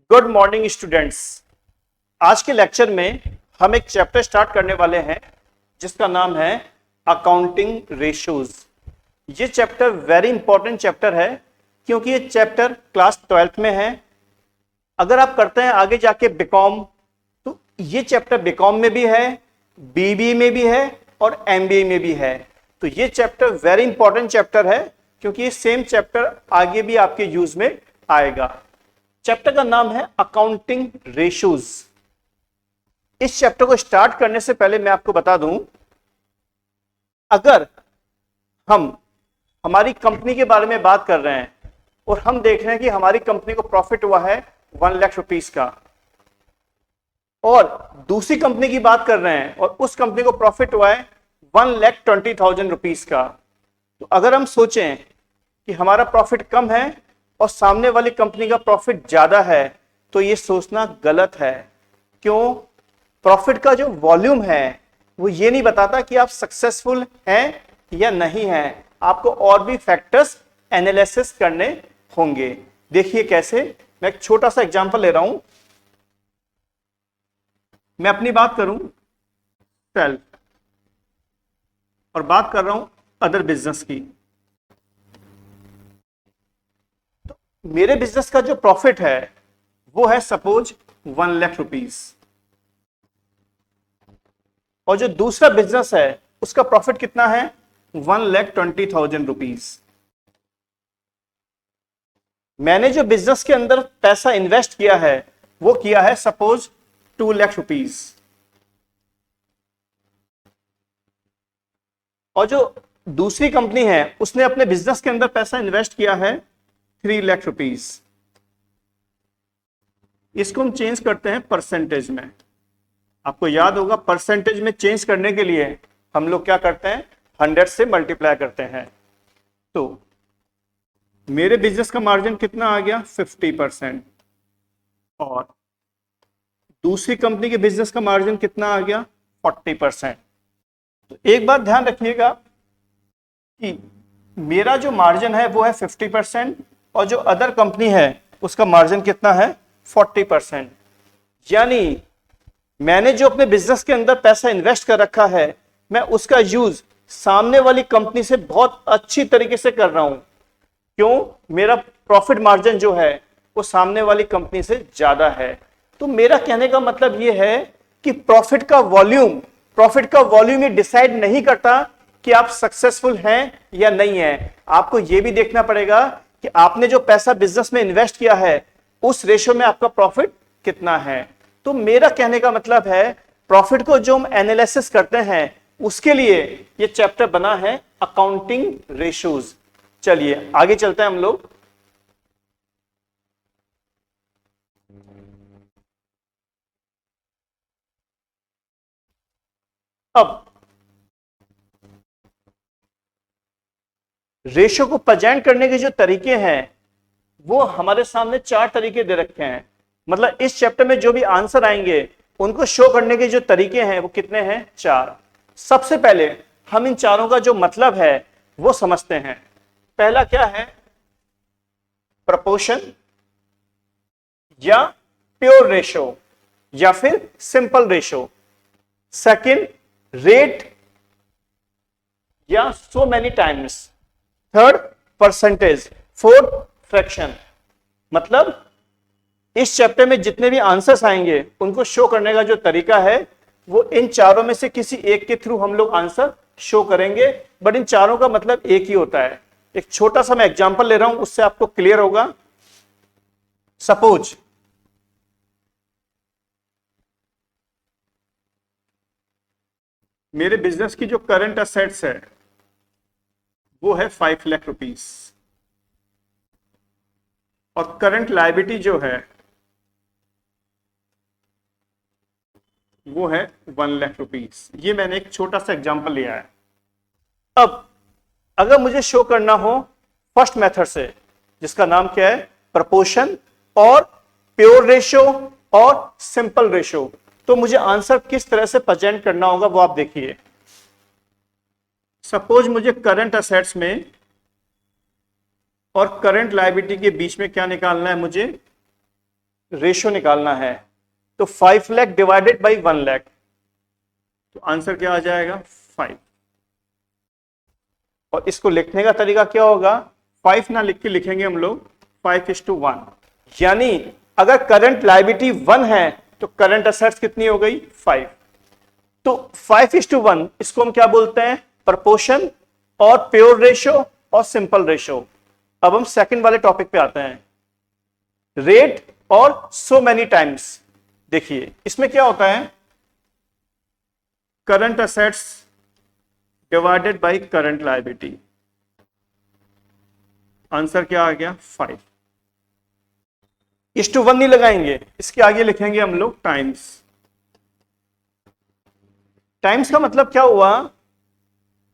Good morning students. आज के lecture में हम एक चैप्टर स्टार्ट करने वाले हैं जिसका नाम है अकाउंटिंग रेशियोज। ये चैप्टर वेरी इंपॉर्टेंट चैप्टर है क्योंकि ये चैप्टर क्लास 12th में है। अगर आप करते हैं आगे जाके बीकॉम तो ये चैप्टर बीकॉम में भी है, बीबीए में भी है और एमबीए में भी है। तो ये चैप्टर वेरी इंपॉर्टेंट चैप्टर है क्योंकि ये सेम चैप्टर आगे भी आपके यूज में आएगा। चैप्टर का नाम है अकाउंटिंग रेशियोज। इस चैप्टर को स्टार्ट करने से पहले मैं आपको बता दूं, अगर हम हमारी कंपनी के बारे में बात कर रहे हैं और हम देख रहे हैं कि हमारी कंपनी को प्रॉफिट हुआ है 1 लाख रुपीस का, और दूसरी कंपनी की बात कर रहे हैं और उस कंपनी को प्रॉफिट हुआ है 1,20,000 रुपीस का, तो अगर हम सोचें कि हमारा प्रॉफिट कम है और सामने वाली कंपनी का प्रॉफिट ज्यादा है तो ये सोचना गलत है। क्यों? प्रॉफिट का जो वॉल्यूम है वो ये नहीं बताता कि आप सक्सेसफुल हैं या नहीं हैं। आपको और भी फैक्टर्स एनालिसिस करने होंगे। देखिए कैसे, मैं एक छोटा सा एग्जांपल ले रहा हूं। मैं अपनी बात करूं सेल्फ और बात कर रहा हूं अदर बिजनेस की। मेरे बिजनेस का जो प्रॉफिट है वो है सपोज 1 लाख रुपीस, और जो दूसरा बिजनेस है उसका प्रॉफिट कितना है 1,20,000 रुपीस। मैंने जो बिजनेस के अंदर पैसा इन्वेस्ट किया है वो किया है सपोज 2 लाख रुपीस, और जो दूसरी कंपनी है उसने अपने बिजनेस के अंदर पैसा इन्वेस्ट किया है 3 लाख रुपीस। इसको हम चेंज करते हैं परसेंटेज में। आपको याद होगा परसेंटेज में चेंज करने के लिए हम लोग क्या करते हैं, 100 से मल्टीप्लाई करते हैं। तो मेरे बिजनेस का मार्जिन कितना आ गया 50%, और दूसरी कंपनी के बिजनेस का मार्जिन कितना आ गया 40%। तो एक बात ध्यान रखिएगा कि मेरा जो मार्जिन है वो है 50% और जो अदर कंपनी है उसका मार्जिन कितना है 40%। यानी मैंने जो अपने बिजनेस के अंदर पैसा इन्वेस्ट कर रखा है मैं उसका यूज सामने वाली कंपनी से बहुत अच्छी तरीके से कर रहा हूं। क्यों? मेरा प्रॉफिट मार्जिन जो है वो सामने वाली कंपनी से ज्यादा है। तो मेरा कहने का मतलब ये है कि प्रॉफिट का वॉल्यूम ये डिसाइड नहीं करता कि आप सक्सेसफुल हैं या नहीं है। आपको यह भी देखना पड़ेगा कि आपने जो पैसा बिजनेस में इन्वेस्ट किया है उस रेशियो में आपका प्रॉफिट कितना है। तो मेरा कहने का मतलब है प्रॉफिट को जो हम एनालिसिस करते हैं उसके लिए ये चैप्टर बना है अकाउंटिंग रेशियोज। चलिए आगे चलते हैं हम लोग। अब रेशियो को प्रेजेंट करने के जो तरीके हैं वो हमारे सामने 4 तरीके दे रखे हैं। मतलब इस चैप्टर में जो भी आंसर आएंगे उनको शो करने के जो तरीके हैं वो कितने हैं 4। सबसे पहले हम इन चारों का जो मतलब है वो समझते हैं। पहला क्या है, प्रपोर्शन या प्योर रेशियो या फिर सिंपल रेशियो। सेकंड, रेट या so many times. Third, percentage. Fourth, fraction. मतलब इस चैप्टर में जितने भी आंसर्स आएंगे उनको शो करने का जो तरीका है वो इन चारों में से किसी एक के थ्रू हम लोग आंसर शो करेंगे, बट इन चारों का मतलब एक ही होता है। एक छोटा सा मैं एग्जांपल ले रहा हूं उससे आपको क्लियर होगा। सपोज मेरे बिजनेस की जो करंट असेट्स है वो है 5 लाख रुपीस, और करंट लायबिलिटी जो है वो है 1 लाख रुपीस। ये मैंने एक छोटा सा एग्जांपल लिया है। अब अगर मुझे शो करना हो फर्स्ट मेथड से जिसका नाम क्या है प्रपोर्शन और प्योर रेशियो और सिंपल रेशियो, तो मुझे आंसर किस तरह से प्रेजेंट करना होगा वो आप देखिए। सपोज मुझे करंट असेट्स में और करंट लायबिलिटी के बीच में क्या निकालना है, मुझे रेशो निकालना है तो 5 लाख डिवाइडेड बाई 1 लाख, तो आंसर क्या आ जाएगा 5। और इसको लिखने का तरीका क्या होगा, 5 ना लिख के लिखेंगे हम लोग 5:1। यानी अगर करंट लायबिलिटी 1 है तो करंट असेट्स कितनी हो गई 5। तो 5:1 इसको हम क्या बोलते हैं, प्रपोर्शन और प्योर रेशो और सिंपल रेशो। अब हम सेकंड वाले टॉपिक पे आते हैं, रेट और सो मेनी टाइम्स। देखिए इसमें क्या होता है, current assets divided by current liability, answer क्या आ गया 5:1 नहीं लगाएंगे, इसके आगे लिखेंगे हम लोग टाइम्स। टाइम्स का मतलब क्या हुआ,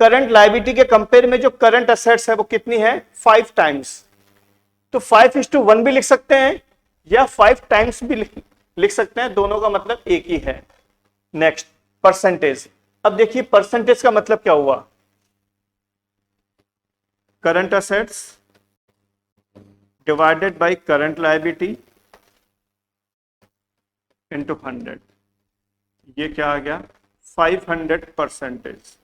करंट लायबिलिटी के कंपेयर में जो करंट असेट्स है वो कितनी है 5 टाइम्स। तो 5:1 भी लिख सकते हैं या 5 टाइम्स भी लिख सकते हैं, दोनों का मतलब एक ही है। Next percentage. अब देखिए परसेंटेज का मतलब क्या हुआ, current assets divided by current liability into 100, ये क्या आ गया 500%।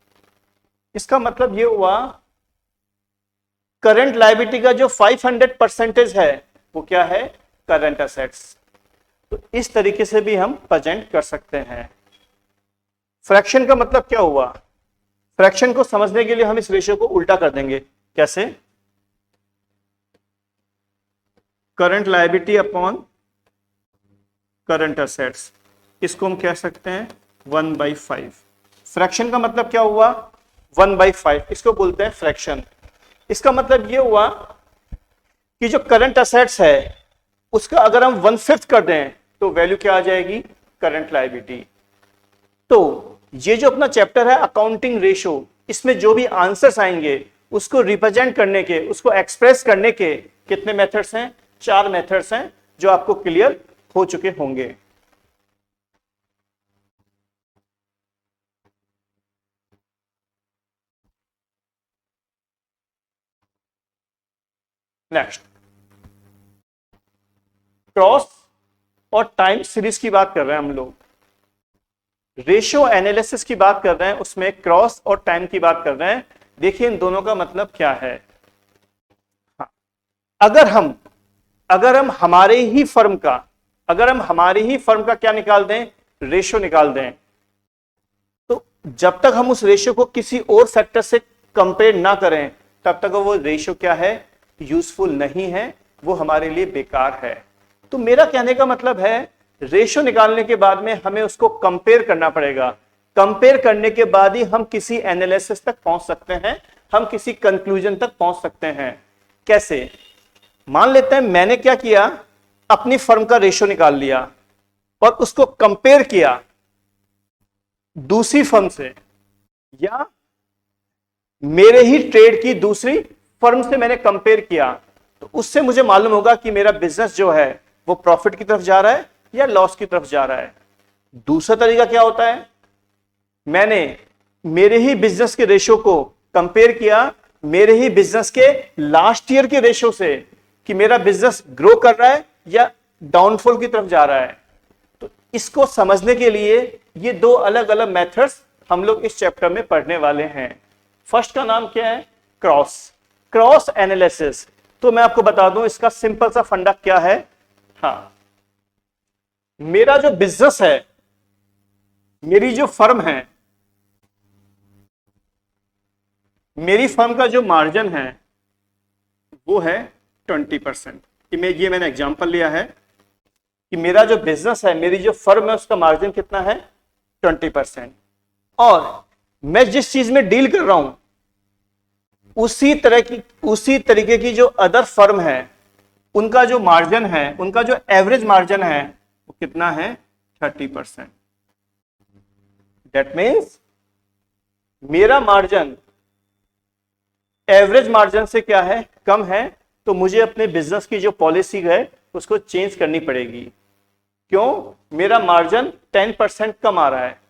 इसका मतलब ये हुआ करंट लायबिलिटी का जो 500% है वो क्या है करंट असेट्स। तो इस तरीके से भी हम प्रेजेंट कर सकते हैं। फ्रैक्शन का मतलब क्या हुआ, फ्रैक्शन को समझने के लिए हम इस रेशियो को उल्टा कर देंगे। कैसे, current liability upon current assets, इसको हम कह सकते हैं 1/5। फ्रैक्शन का मतलब क्या हुआ 1/5, इसको बोलते हैं फ्रैक्शन। इसका मतलब ये हुआ कि जो करंट असेट्स है उसका अगर हम 1/5 कर दें तो वैल्यू क्या आ जाएगी करंट लायबिलिटी। तो ये जो अपना चैप्टर है अकाउंटिंग रेशो, इसमें जो भी आंसर्स आएंगे उसको रिप्रेजेंट करने के, उसको एक्सप्रेस करने के कितने मेथड्स हैं, 4 मेथड्स हैं जो आपको क्लियर हो चुके होंगे। नेक्स्ट क्रॉस और टाइम सीरीज की बात कर रहे हैं हम लोग, रेशियो एनालिसिस की बात कर रहे हैं, उसमें क्रॉस और टाइम की बात कर रहे हैं। देखिए इन दोनों का मतलब क्या है। हाँ, अगर हम हमारे ही फर्म का क्या निकाल दें, रेशियो निकाल दें, तो जब तक हम उस रेशियो को किसी और फैक्टर से कंपेयर ना करें तब तक वो रेशियो क्या है यूजफुल नहीं है, वो हमारे लिए बेकार है। तो मेरा कहने का मतलब है रेशियो निकालने के बाद में हमें उसको कंपेयर करना पड़ेगा। कंपेयर करने के बाद ही हम किसी एनालिसिस तक पहुंच सकते हैं, हम किसी कंक्लूजन तक पहुंच सकते हैं। कैसे, मान लेते हैं मैंने क्या किया, अपनी फर्म का रेशियो निकाल लिया और उसको कंपेयर किया दूसरी फर्म से, या मेरे ही ट्रेड की दूसरी फर्म से मैंने कंपेयर किया, तो उससे मुझे मालूम होगा कि मेरा बिजनेस जो है वो प्रॉफिट की तरफ जा रहा है या लॉस की तरफ जा रहा है। दूसरा तरीका क्या होता है, मैंने मेरे ही बिजनेस के रेशियो को कंपेयर किया मेरे ही बिजनेस के लास्ट ईयर के रेशियो से कि मेरा बिजनेस ग्रो कर रहा है या डाउनफॉल की तरफ जा रहा है। तो इसको समझने के लिए ये 2 अलग अलग मेथड्स हम लोग इस चैप्टर में पढ़ने वाले हैं। फर्स्ट का नाम क्या है क्रॉस एनालिसिस। तो मैं आपको बता दूं इसका सिंपल सा फंडा क्या है। हाँ, मेरा जो बिजनेस है, मेरी जो फर्म है, मेरी फर्म का जो मार्जिन है वो है 20%। ये मैंने एग्जांपल लिया है कि मेरा जो बिजनेस है, मेरी जो फर्म है, उसका मार्जिन कितना है 20%। और मैं जिस चीज में डील कर रहा हूं उसी तरीके की जो अदर फर्म है उनका जो मार्जिन है, उनका जो एवरेज मार्जिन है वो कितना है 30%। दैट मीन्स मेरा मार्जिन एवरेज मार्जिन से क्या है कम है, तो मुझे अपने बिजनेस की जो पॉलिसी है उसको चेंज करनी पड़ेगी। क्यों, मेरा मार्जिन 10% कम आ रहा है।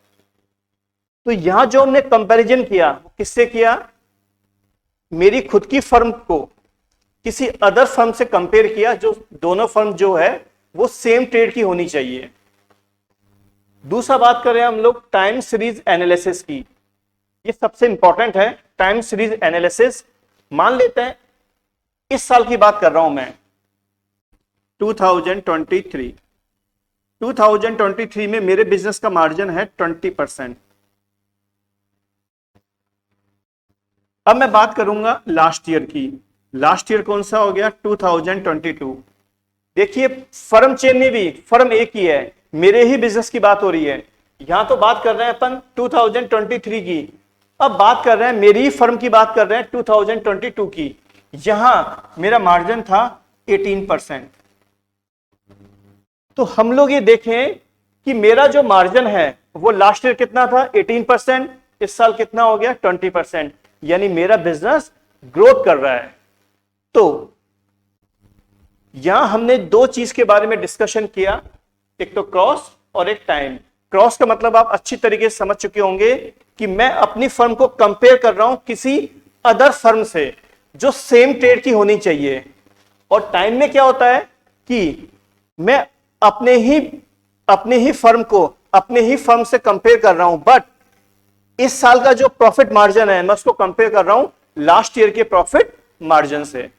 तो यहां जो हमने कंपैरिजन किया किससे किया, मेरी खुद की फर्म को किसी अदर फर्म से कंपेयर किया, जो दोनों फर्म जो है वो सेम ट्रेड की होनी चाहिए। दूसरा बात करें हम लोग टाइम सीरीज एनालिसिस की, ये सबसे इंपॉर्टेंट है। टाइम सीरीज एनालिसिस, मान लेते हैं इस साल की बात कर रहा हूं मैं, 2023 में मेरे बिजनेस का मार्जिन है 20%। अब मैं बात करूंगा लास्ट ईयर की। लास्ट ईयर कौन सा हो गया? 2022। देखिए फर्म चेन में भी फर्म एक ही है, मेरे ही बिजनेस की बात हो रही है। यहां तो बात कर रहे हैं अपन 2023 की, अब बात कर रहे हैं मेरी ही फर्म की बात कर रहे हैं 2022 की। यहां मेरा मार्जिन था 18%। तो हम लोग ये देखें कि मेरा जो मार्जिन है वो लास्ट ईयर कितना था? 18%। इस साल कितना हो गया? 20%। यानी मेरा बिजनेस ग्रोथ कर रहा है। तो यहां हमने दो चीज के बारे में डिस्कशन किया, एक तो क्रॉस और एक टाइम। क्रॉस का मतलब आप अच्छी तरीके से समझ चुके होंगे कि मैं अपनी फर्म को कंपेयर कर रहा हूं किसी अदर फर्म से जो सेम ट्रेड की होनी चाहिए। और टाइम में क्या होता है कि मैं अपने ही फर्म को अपने ही फर्म से कंपेयर कर रहा हूं, बट इस साल का जो प्रॉफिट मार्जिन है मैं उसको कंपेयर कर रहा हूं लास्ट ईयर के प्रॉफिट मार्जिन से।